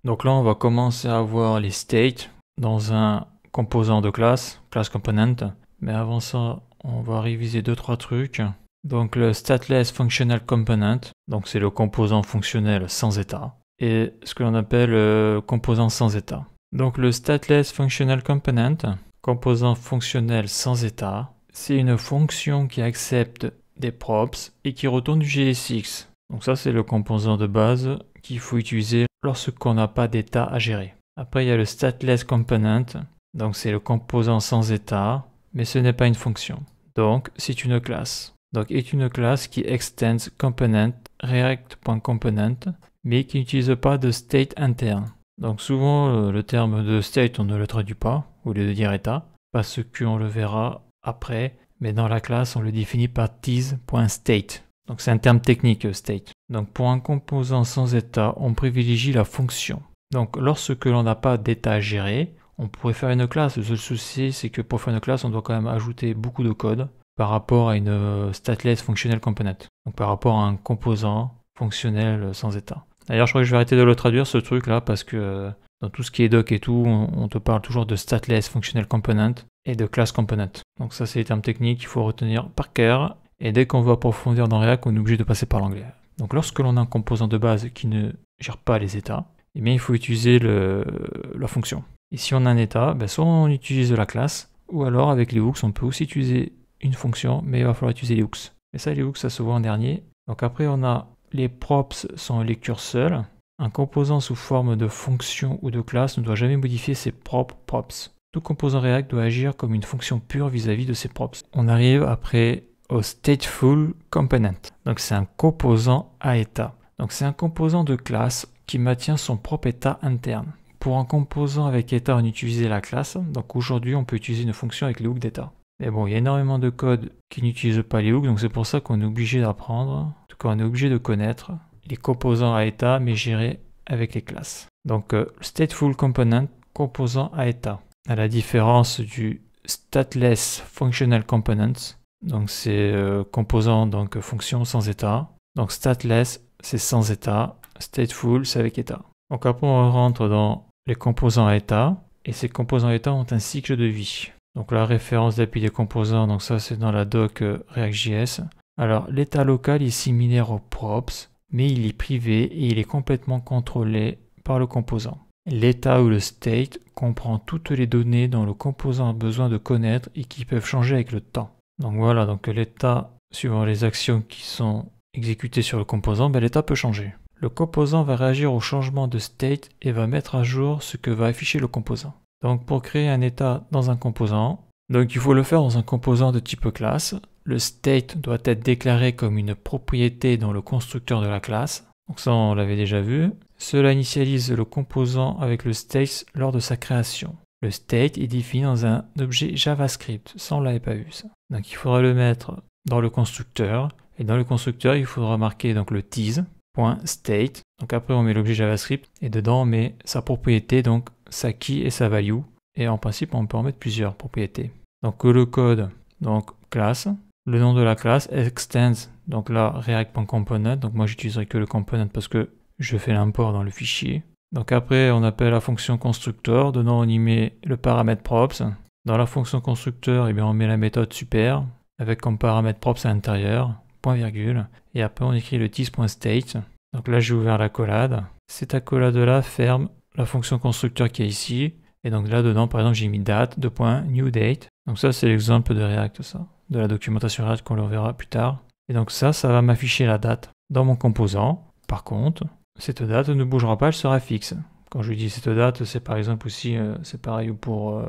Donc là, on va commencer à voir les states dans un composant de classe, class component. Mais avant ça, on va réviser 2-3 trucs. Donc le stateless functional component, donc c'est le composant fonctionnel sans état. Et ce que l'on appelle composant sans état. Donc le stateless functional component, composant fonctionnel sans état, c'est une fonction qui accepte des props et qui retourne du JSX. Donc ça, c'est le composant de base qu'il faut utiliser lorsqu'on n'a pas d'état à gérer. Après, il y a le stateless component. Donc c'est le composant sans état, mais ce n'est pas une fonction. Donc c'est une classe. Donc est une classe qui extends component react.component, mais qui n'utilise pas de state interne. Donc souvent le terme de state on ne le traduit pas au lieu de dire état, parce qu'on le verra après, mais dans la classe on le définit par tease.state. Donc c'est un terme technique state. Donc pour un composant sans état, on privilégie la fonction. Donc lorsque l'on n'a pas d'état à gérer, on pourrait faire une classe. Le seul souci c'est que pour faire une classe, on doit quand même ajouter beaucoup de code par rapport à une stateless functional component. Donc par rapport à un composant fonctionnel sans état. D'ailleurs, je crois que je vais arrêter de le traduire ce truc là parce que dans tout ce qui est doc et tout, on te parle toujours de stateless functional component et de class component. Donc ça, c'est les termes techniques qu'il faut retenir par cœur. Et dès qu'on veut approfondir dans React, on est obligé de passer par l'anglais. Donc lorsque l'on a un composant de base qui ne gère pas les états, eh bien il faut utiliser la fonction. Et si on a un état, soit on utilise la classe, ou alors avec les hooks, on peut aussi utiliser une fonction, mais il va falloir utiliser les hooks. Et ça, les hooks, ça se voit en dernier. Donc après, on a les props sont en lecture seule. Un composant sous forme de fonction ou de classe ne doit jamais modifier ses propres props. Tout composant React doit agir comme une fonction pure vis-à-vis de ses props. On arrive après au stateful component. Donc c'est un composant à état. Donc c'est un composant de classe qui maintient son propre état interne. Pour un composant avec état, on utilisait la classe. Donc aujourd'hui, on peut utiliser une fonction avec les hooks d'état. Mais bon, il y a énormément de code qui n'utilisent pas les hooks, donc c'est pour ça qu'on est obligé d'apprendre, en tout cas on est obligé de connaître les composants à état, mais gérés avec les classes. Donc stateful component, composant à état. À la différence du stateless functional components, donc c'est composant, donc fonction sans état. Donc stateless, c'est sans état, stateful, c'est avec état. Donc après on rentre dans les composants à état, et ces composants à état ont un cycle de vie. Donc la référence d'API des composants, donc ça c'est dans la doc React.js. Alors l'état local est similaire aux props, mais il est privé et il est complètement contrôlé par le composant. L'état ou le state comprend toutes les données dont le composant a besoin de connaître et qui peuvent changer avec le temps. Donc voilà, donc l'état, suivant les actions qui sont exécutées sur le composant, l'état peut changer. Le composant va réagir au changement de state et va mettre à jour ce que va afficher le composant. Donc pour créer un état dans un composant, donc il faut le faire dans un composant de type classe. Le state doit être déclaré comme une propriété dans le constructeur de la classe. Donc ça on l'avait déjà vu. Cela initialise le composant avec le state lors de sa création. Le state est défini dans un objet JavaScript. Ça on l'avait pas vu ça. Donc il faudra le mettre dans le constructeur. Et dans le constructeur il faudra marquer donc le tease.state. Donc après on met l'objet JavaScript et dedans on met sa propriété, donc sa key et sa value. Et en principe, on peut en mettre plusieurs propriétés. Donc le code, donc classe, le nom de la classe, extends, donc là, react.component. Donc moi, j'utiliserai que le component parce que je fais l'import dans le fichier. Donc après, on appelle la fonction constructor. Dedans, on y met le paramètre props. Dans la fonction constructeur, on met la méthode super avec comme paramètre props à l'intérieur, point virgule. Et après, on écrit le tease.state. Donc là, j'ai ouvert l'accolade. Cette accolade-là ferme la fonction constructeur qui est ici. Et donc là dedans, par exemple, j'ai mis date, new date. Donc ça, c'est l'exemple de React, ça, de la documentation React qu'on le verra plus tard. Et donc ça va m'afficher la date dans mon composant. Par contre, cette date ne bougera pas, elle sera fixe. Quand je dis cette date, c'est par exemple aussi, c'est pareil pour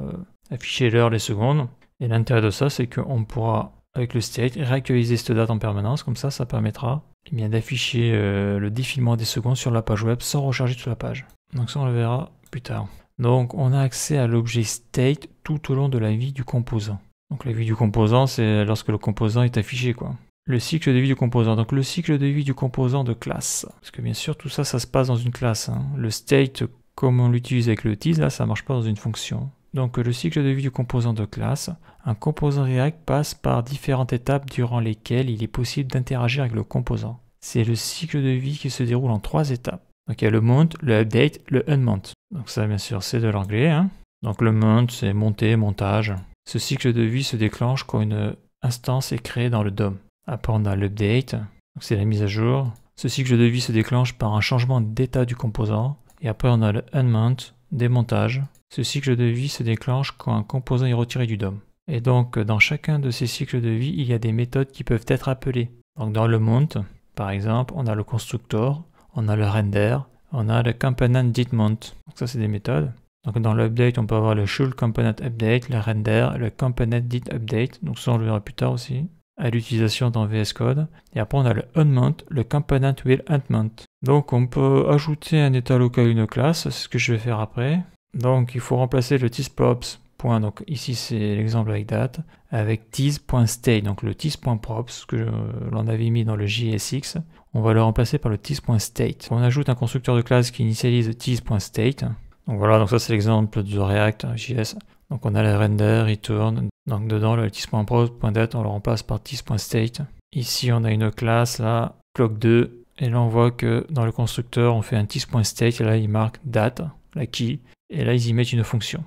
afficher l'heure, les secondes. Et l'intérêt de ça, c'est qu'on pourra, avec le state, réactualiser cette date en permanence. Comme ça permettra d'afficher le défilement des secondes sur la page web sans recharger toute la page. Donc ça, on le verra plus tard. Donc on a accès à l'objet state tout au long de la vie du composant. Donc la vie du composant, c'est lorsque le composant est affiché, quoi. Le cycle de vie du composant. Donc le cycle de vie du composant de classe. Parce que bien sûr, tout ça, ça se passe dans une classe. Le state, comme on l'utilise avec le tease, là, ça ne marche pas dans une fonction. Donc le cycle de vie du composant de classe. Un composant React passe par différentes étapes durant lesquelles il est possible d'interagir avec le composant. C'est le cycle de vie qui se déroule en 3 étapes. Donc il y a le mount, le update, le unmount. Donc ça bien sûr c'est de l'anglais. Hein. Donc le mount c'est monter, montage. Ce cycle de vie se déclenche quand une instance est créée dans le DOM. Après on a l'update, donc c'est la mise à jour. Ce cycle de vie se déclenche par un changement d'état du composant. Et après on a le unmount, démontage. Ce cycle de vie se déclenche quand un composant est retiré du DOM. Et donc dans chacun de ces cycles de vie, il y a des méthodes qui peuvent être appelées. Donc dans le mount, par exemple, on a le constructor, on a le render, on a le component didMount. Donc ça c'est des méthodes. Donc dans l'update, on peut avoir le should component update, le render, le component didUpdate. Donc ça on le verra plus tard aussi, à l'utilisation dans VS Code. Et après on a le unmount, le component will unmount. Donc on peut ajouter un état local à une classe, c'est ce que je vais faire après. Donc il faut remplacer le teaseprops. Donc ici c'est l'exemple avec date, avec tease.state, donc le tease.props que l'on avait mis dans le JSX, on va le remplacer par le tease.state. On ajoute un constructeur de classe qui initialise tease.state. Donc voilà, donc ça c'est l'exemple du React JS. Donc on a le render, return, donc dedans le tease.props.date on le remplace par tease.state. Ici on a une classe là, clock2, et là on voit que dans le constructeur on fait un tease.state et là il marque date, la key, et là ils y mettent une fonction.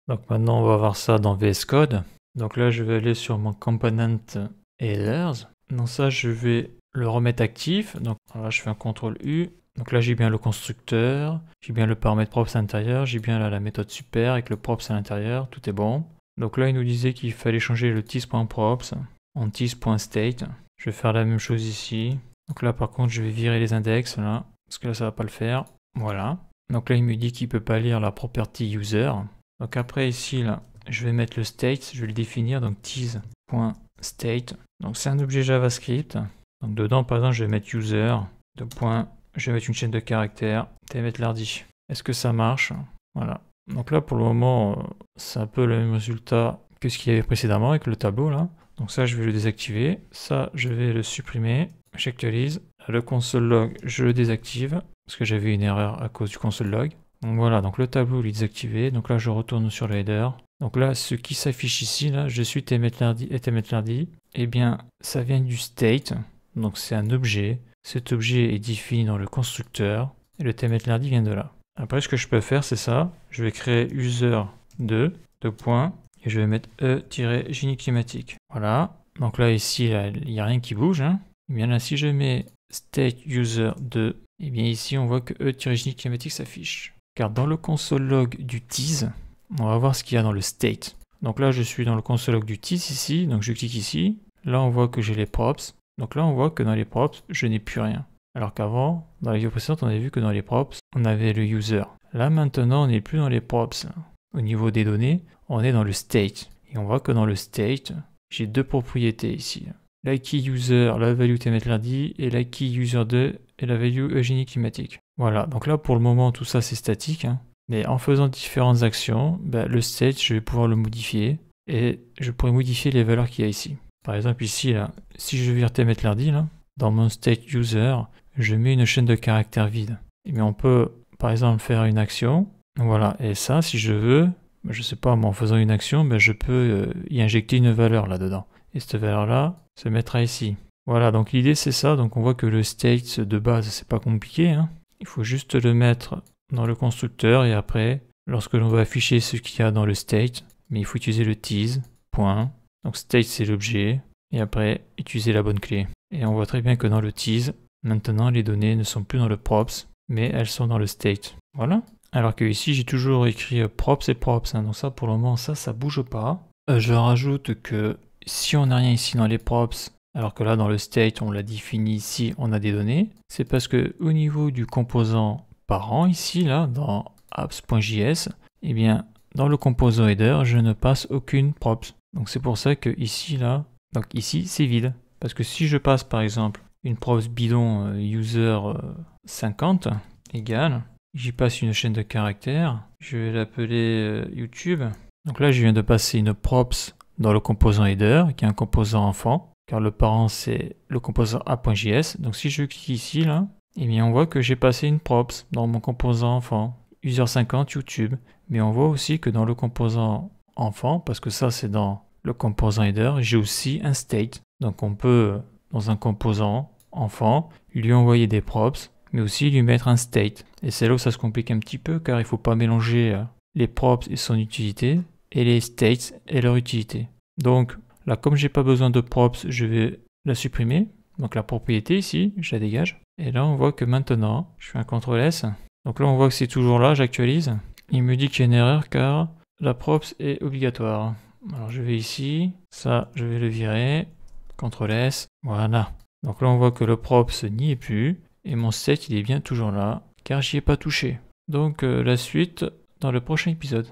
Donc maintenant on va voir ça dans VS Code. Donc là je vais aller sur mon component headers. Dans ça je vais le remettre actif. Donc là je fais un CTRL U. Donc là j'ai bien le constructeur, j'ai bien le paramètre props à l'intérieur, j'ai bien là la méthode super avec le props à l'intérieur, tout est bon. Donc là il nous disait qu'il fallait changer le tease.props en tease.state. Je vais faire la même chose ici. Donc là par contre je vais virer les index là, parce que là ça va pas le faire. Voilà. Donc là il me dit qu'il peut pas lire la property user. Donc après ici là, je vais mettre le state, je vais le définir, donc tease.state. Donc c'est un objet JavaScript. Donc dedans par exemple je vais mettre user, je vais mettre une chaîne de caractères, tmetlardi. Est-ce que ça marche? Voilà. Donc là pour le moment c'est un peu le même résultat que ce qu'il y avait précédemment avec le tableau là. Donc ça je vais le désactiver, ça je vais le supprimer, j'actualise. Le console log je le désactive parce que j'avais une erreur à cause du console log. Donc voilà, donc le tableau il est désactivé, donc là je retourne sur le header. Donc là ce qui s'affiche ici, là, je suis tmetlardi et tmetlardi, eh bien ça vient du state, donc c'est un objet. Cet objet est défini dans le constructeur et le tmetlardi vient de là. Après ce que je peux faire c'est ça, je vais créer user2, et je vais mettre e-génie climatique. Voilà, donc là ici là, il n'y a rien qui bouge. Hein. Et bien là si je mets state user2, et bien ici on voit que e-génie climatique s'affiche. Car dans le console log du tease, on va voir ce qu'il y a dans le state. Donc là, je suis dans le console log du tease ici, donc je clique ici. Là, on voit que j'ai les props. Donc là, on voit que dans les props, je n'ai plus rien. Alors qu'avant, dans la vidéo précédente, on avait vu que dans les props, on avait le user. Là, maintenant, on n'est plus dans les props. Au niveau des données, on est dans le state. Et on voit que dans le state, j'ai deux propriétés ici. La key user, la value tmetlardi, et la key user2 et la value eugénie climatique. Voilà, donc là pour le moment tout ça c'est statique, hein. Mais en faisant différentes actions, le state je vais pouvoir le modifier et je pourrais modifier les valeurs qu'il y a ici. Par exemple ici, là, si je vire tmetlardi, là, dans mon state user, je mets une chaîne de caractères vide. Et bien on peut par exemple faire une action, voilà, et ça si je veux, je sais pas, mais en faisant une action, je peux y injecter une valeur là-dedans. Et cette valeur-là se mettra ici. Voilà, donc l'idée c'est ça, donc on voit que le state de base c'est pas compliqué, hein. Il faut juste le mettre dans le constructeur et après, lorsque l'on va afficher ce qu'il y a dans le state, mais il faut utiliser le tease, point. Donc state c'est l'objet, et après utiliser la bonne clé. Et on voit très bien que dans le tease, maintenant les données ne sont plus dans le props, mais elles sont dans le state. Voilà. Alors que ici j'ai toujours écrit props et props, hein. Donc ça pour le moment ça bouge pas. Je rajoute que si on n'a rien ici dans les props, alors que là dans le state on l'a défini ici, on a des données, c'est parce que au niveau du composant parent ici là dans apps.js, eh bien dans le composant header je ne passe aucune props. Donc c'est pour ça que ici là, donc ici c'est vide. Parce que si je passe par exemple une props bidon user 50 égale, j'y passe une chaîne de caractères, je vais l'appeler YouTube. Donc là je viens de passer une props dans le composant header qui est un composant enfant, car le parent c'est le composant app.js. Donc si je clique ici là, eh bien on voit que j'ai passé une props dans mon composant enfant, user50 YouTube. Mais on voit aussi que dans le composant enfant, parce que ça c'est dans le composant header, j'ai aussi un state. Donc on peut dans un composant enfant, lui envoyer des props, mais aussi lui mettre un state. Et c'est là où ça se complique un petit peu car il ne faut pas mélanger les props et son utilité et les states et leur utilité. Donc là, comme j'ai pas besoin de props, je vais la supprimer. Donc la propriété ici, je la dégage. Et là, on voit que maintenant, je fais un CTRL S. Donc là, on voit que c'est toujours là, j'actualise. Il me dit qu'il y a une erreur car la props est obligatoire. Alors je vais ici, ça, je vais le virer. CTRL S, voilà. Donc là, on voit que le props n'y est plus. Et mon state, il est bien toujours là, car j'y ai pas touché. Donc la suite dans le prochain épisode.